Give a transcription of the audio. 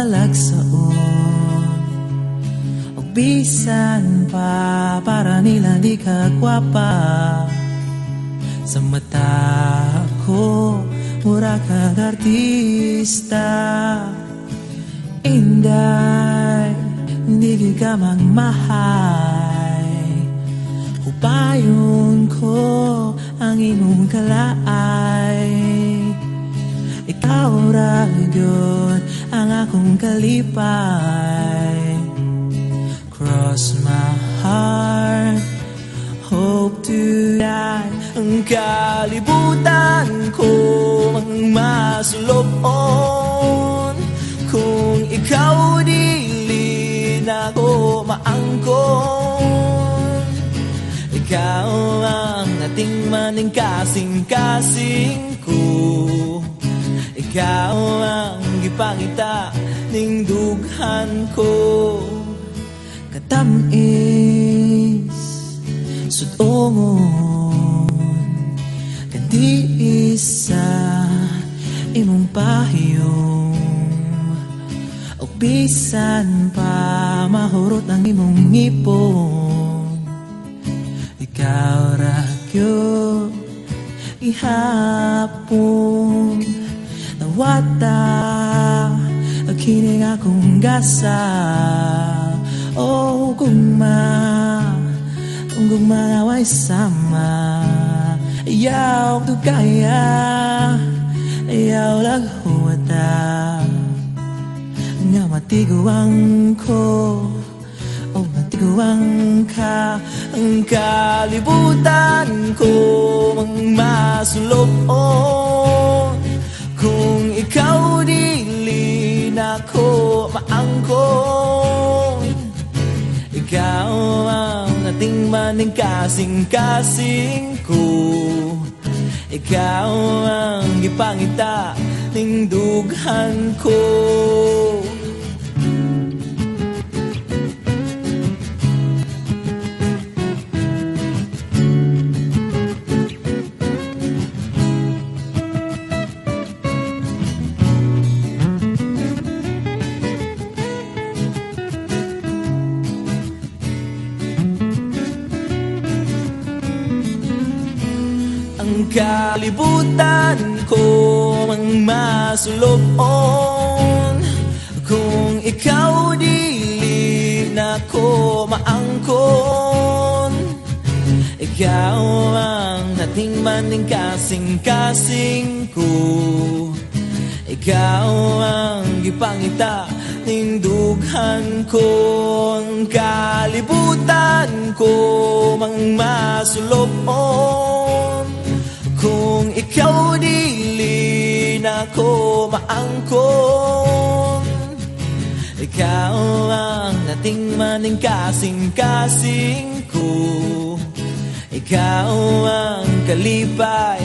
malagsaon o bisan pa para nila di ka gwapa. Sa mata ko mura kag artista, inday hindi ka magmahay. Upayon ko ang imong kalaay, ikaw ra gyud ang akong kalipay. Cross my heart, hope to die. Ang kalibutan ko ang masulobon, kung ikaw dili na ko maangkon. Ikaw ang ating maning kasing-kasing ko, ikaw ang gipangita ning dughan ko. Katamis sudongon di isa imong pahiyong o bisan pa mahurot ang imong ngipon. Ikaw ra gyud ihapon nawata kining akong gasa. Oh gugma away sama, ayaw tu kaya, ayaw laghuwata. Nga matiguang ko, o matiguang ka. Ang kalibutan ko ang masulobon, kung ikaw dili na ko maangkon. Ikaw ang ating maning kasing-kasing ko, ikaw ang gipangita ning dughan ko. Ang kalibutan ko ang masulobon, kung ikaw dili na ko maangkon. Ikaw ang ating maning kasing-kasing ko, ikaw ang gipangita ning dughan ko. Ang kalibutan ko ang masulobon, kung ikaw dili na ko maangkon. Ikaw ang ating maning kasing-kasing ko, ikaw ang kalipay